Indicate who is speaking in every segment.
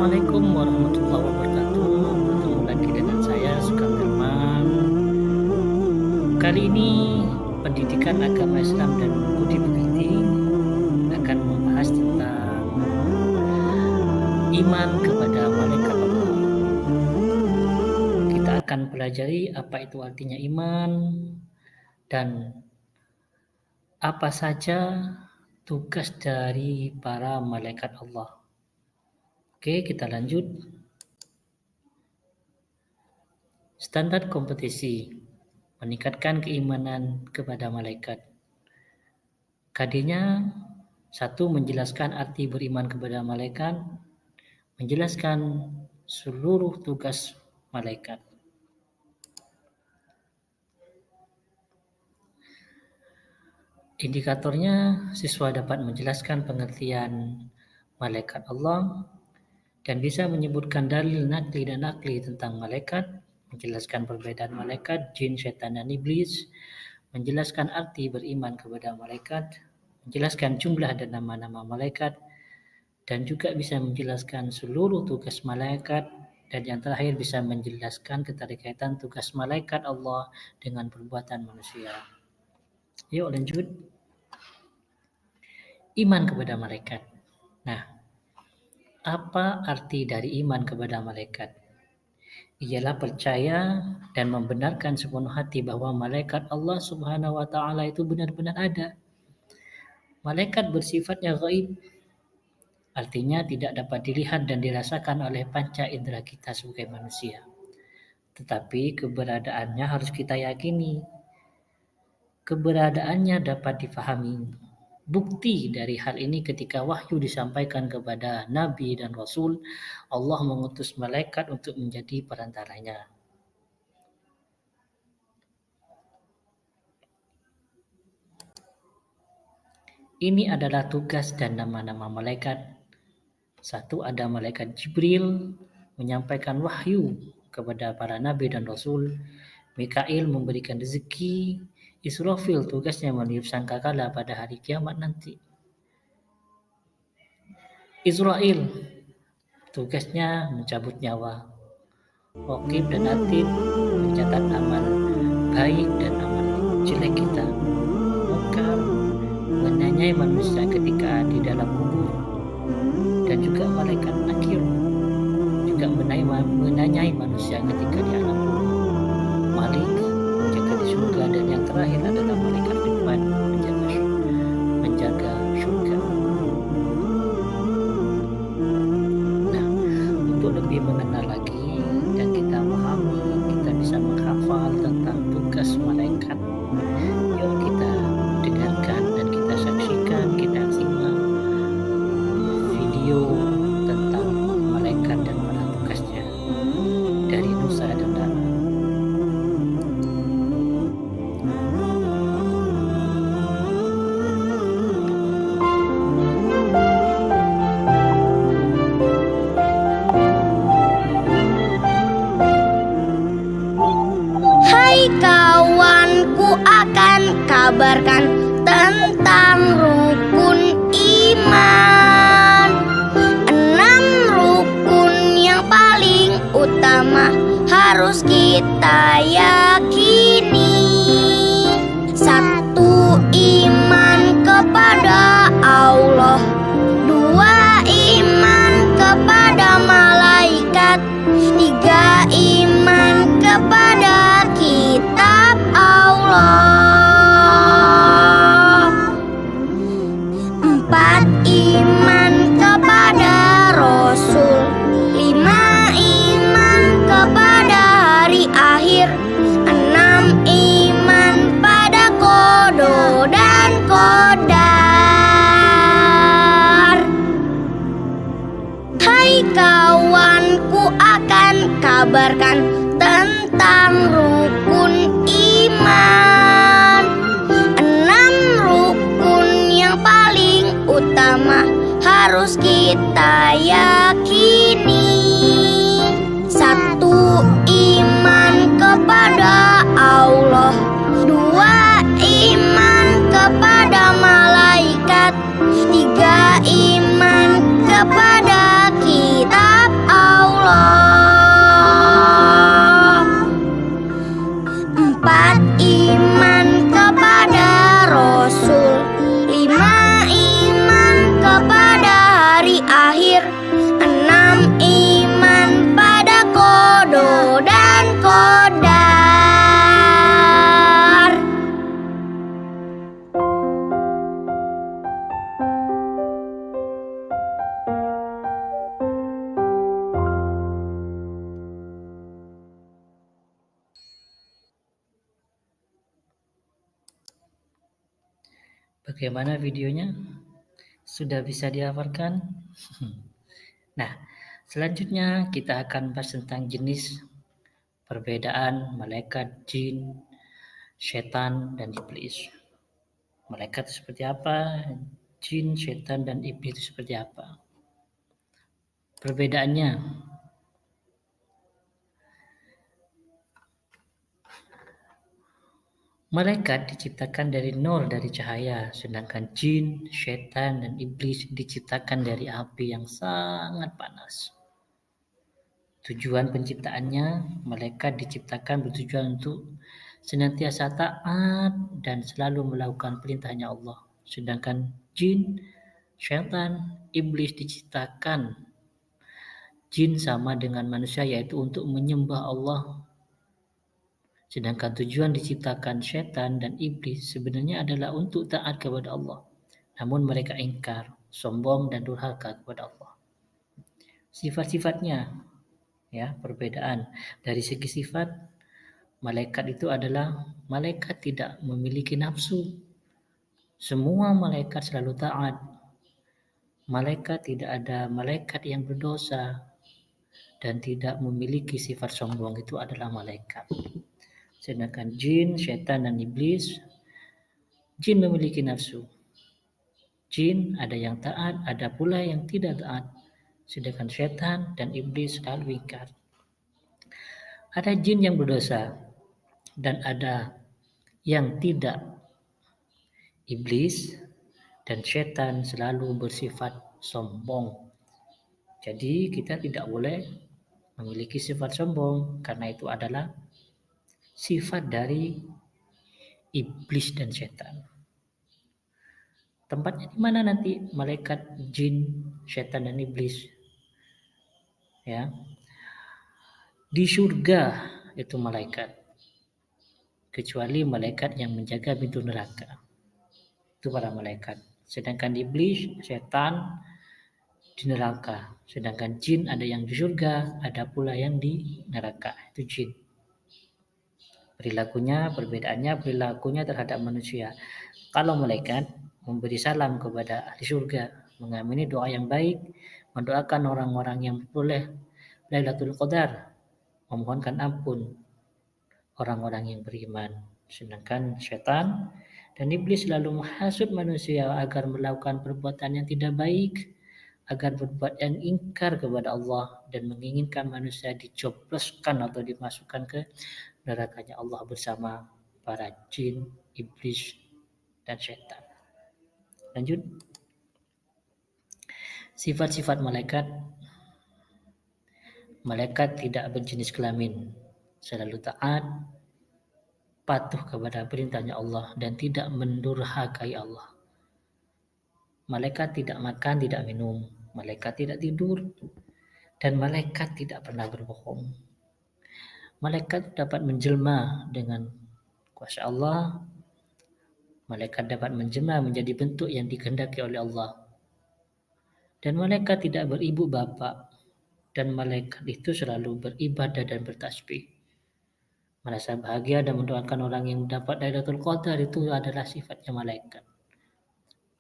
Speaker 1: Assalamualaikum warahmatullahi wabarakatuh. Bertemu lagi dengan saya Sukandarman. Kali ini pendidikan agama Islam dan budi pekerti akan membahas tentang iman kepada malaikat Allah. Kita akan pelajari apa itu artinya iman dan apa saja tugas dari para malaikat Allah. Oke, kita lanjut. Standar kompetisi meningkatkan keimanan kepada malaikat. KD-nya 1. Menjelaskan arti beriman kepada malaikat, menjelaskan seluruh tugas malaikat. Indikatornya, siswa dapat menjelaskan pengertian malaikat Allah dan bisa menyebutkan dalil nakli dan akli tentang malaikat, menjelaskan perbedaan malaikat, jin, setan, dan iblis, menjelaskan arti beriman kepada malaikat, menjelaskan jumlah dan nama-nama malaikat, dan juga bisa menjelaskan seluruh tugas malaikat, dan yang terakhir bisa menjelaskan keterkaitan tugas malaikat Allah dengan perbuatan manusia. Yuk lanjut. Iman kepada malaikat. Nah, apa arti dari iman kepada malaikat? Ialah percaya dan membenarkan sepenuh hati bahwa malaikat Allah Subhanahu wa taala itu benar-benar ada. Malaikat bersifatnya gaib. Artinya tidak dapat dilihat dan dirasakan oleh panca indera kita sebagai manusia. Tetapi keberadaannya harus kita yakini. Keberadaannya dapat difahami. Bukti dari hal ini ketika wahyu disampaikan kepada Nabi dan Rasul, Allah mengutus malaikat untuk menjadi perantaranya. Ini adalah tugas dan nama-nama malaikat. 1. Ada malaikat Jibril menyampaikan wahyu kepada para Nabi dan Rasul. Mikail memberikan rezeki. Israfil tugasnya meniup sangkakala pada hari kiamat nanti. Israel tugasnya mencabut nyawa. Raqib dan Atid mencatat amal baik dan amal jelek kita. Munkar menanyai manusia ketika di dalam kubur, dan juga malaikat Nakir juga menanyai manusia ketika di alam kubur. Malik menjaga di surga, dan yang terakhir adalah malaikat Ridwan menjaga surga. Nah, untuk lebih mengenal lagi dan kita memahami, kita bisa menghafal tentang tugas malaikat. Yuk kita dengarkan dan kita saksikan, kita simak video tentang malaikat dan para tugasnya dari Nusa dan Dara.
Speaker 2: Kawanku akan kabarkan tentang rukun iman. 6 rukun yang paling utama harus kita yakini. 1. Iman kepada Allah. 2. Iman kepada malaikat. 3. Iman kepada kitab Allah. 4. Iman kepada Rasul. 5. Iman kepada hari akhir. 6. Iman pada qada dan qadar. Hai kawanku, akan kabarkan tentang rukun iman. 6 rukun yang paling utama harus kita yakini. 1. Iman kepada Allah. 2. Iman kepada malaikat. 3. Iman kepada kitab
Speaker 1: Bagaimana videonya? Sudah bisa dihafalkan? Nah, selanjutnya kita akan bahas tentang jenis perbedaan malaikat, jin, setan, dan iblis. Malaikat itu seperti apa? Jin, setan, dan iblis itu seperti apa? Perbedaannya, malaikat diciptakan dari nol, dari cahaya, sedangkan jin, setan, dan iblis diciptakan dari api yang sangat panas. Tujuan penciptaannya, malaikat diciptakan bertujuan untuk senantiasa taat dan selalu melakukan perintahnya Allah. Sedangkan jin, syaitan, iblis diciptakan jin sama dengan manusia yaitu untuk menyembah Allah. Sedangkan tujuan diciptakan syaitan dan iblis sebenarnya adalah untuk taat kepada Allah. Namun mereka ingkar, sombong dan durhaka kepada Allah. Sifat-sifatnya, ya, perbedaan dari segi sifat, malaikat itu adalah malaikat tidak memiliki nafsu. Semua malaikat selalu taat. Malaikat tidak ada malaikat yang berdosa dan tidak memiliki sifat sombong, itu adalah malaikat. Sedangkan jin, setan, dan iblis, jin memiliki nafsu. Jin ada yang taat, ada pula yang tidak taat. Sedangkan setan dan iblis selalu ingkar. Ada jin yang berdosa dan ada yang tidak. Iblis dan setan selalu bersifat sombong. Jadi kita tidak boleh memiliki sifat sombong karena itu adalah sifat dari iblis dan setan. Tempatnya di mana nanti malaikat, jin, setan, dan iblis? Ya, di surga itu malaikat, kecuali malaikat yang menjaga pintu neraka. Itu para malaikat. Sedangkan iblis, setan di neraka. Sedangkan jin ada yang di surga, ada pula yang di neraka. Itu jin. Perilakunya terhadap manusia. Kalau malaikat memberi salam kepada ahli surga, mengamini doa yang baik, mendoakan orang-orang yang boleh Lailatul Qadar, memohonkan ampun orang-orang yang beriman. Sedangkan setan dan iblis selalu menghasut manusia agar melakukan perbuatan yang tidak baik, agar berbuat yang ingkar kepada Allah dan menginginkan manusia dicobloskan atau dimasukkan ke nerakanya Allah bersama para jin, iblis, dan setan. Lanjut. Sifat-sifat malaikat. Malaikat tidak berjenis kelamin, selalu taat, patuh kepada perintahnya Allah dan tidak mendurhakai Allah. Malaikat tidak makan, tidak minum, malaikat tidak tidur, dan malaikat tidak pernah berbohong. Malaikat dapat menjelma dengan kuasa Allah. Malaikat dapat menjelma menjadi bentuk yang dikehendaki oleh Allah. Dan malaikat tidak beribu bapa. Dan malaikat itu selalu beribadah dan bertasbih. Merasa bahagia dan mendoakan orang yang mendapat Lailatul Qadar, itu adalah sifatnya malaikat.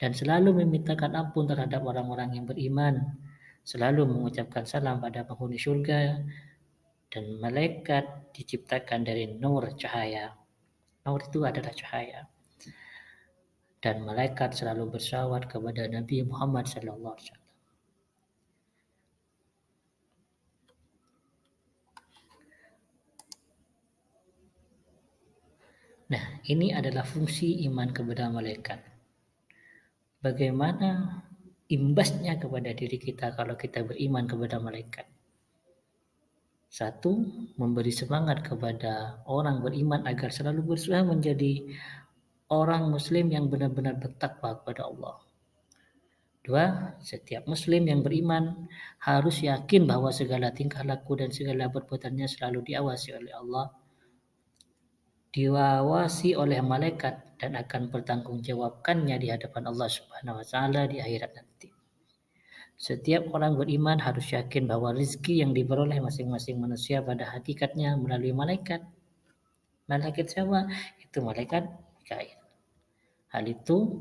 Speaker 1: Dan selalu memintakan ampun terhadap orang-orang yang beriman. Selalu mengucapkan salam pada penghuni surga. Dan malaikat diciptakan dari nur, cahaya. Nur itu adalah cahaya. Dan malaikat selalu bersyawat kepada Nabi Muhammad SAW. Nah, ini adalah fungsi iman kepada malaikat. Bagaimana imbasnya kepada diri kita kalau kita beriman kepada malaikat? Satu, memberi semangat kepada orang beriman agar selalu berusaha menjadi orang muslim yang benar-benar bertakwa kepada Allah. Dua, setiap muslim yang beriman harus yakin bahwa segala tingkah laku dan segala perbuatannya selalu diawasi oleh Allah, diawasi oleh malaikat, dan akan bertanggungjawabkannya di hadapan Allah Subhanahu wa taala di akhirat nanti. Setiap orang beriman harus yakin bahwa rezeki yang diperoleh masing-masing manusia pada hakikatnya melalui malaikat. Malaikat siapa? Itu malaikat Mikail. Hal itu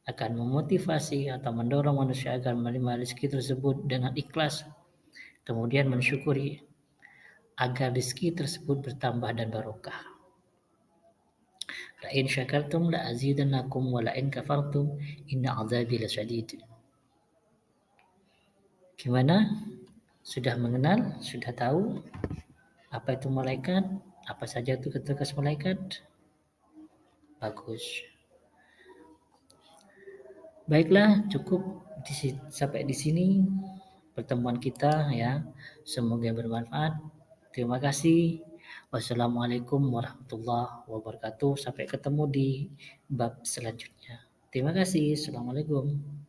Speaker 1: akan memotivasi atau mendorong manusia agar menerima rezeki tersebut dengan ikhlas, kemudian mensyukuri agar rezeki tersebut bertambah dan barokah. La in syakartum la azidannakum wa la in kafartum inna azabi lasyadid. Gimana? Sudah mengenal? Sudah tahu apa itu malaikat? Apa saja itu tugas malaikat? Bagus. Baiklah, cukup sampai di sini pertemuan kita ya. Semoga bermanfaat. Terima kasih. Wassalamualaikum warahmatullahi wabarakatuh. Sampai ketemu di bab selanjutnya. Terima kasih. Assalamualaikum.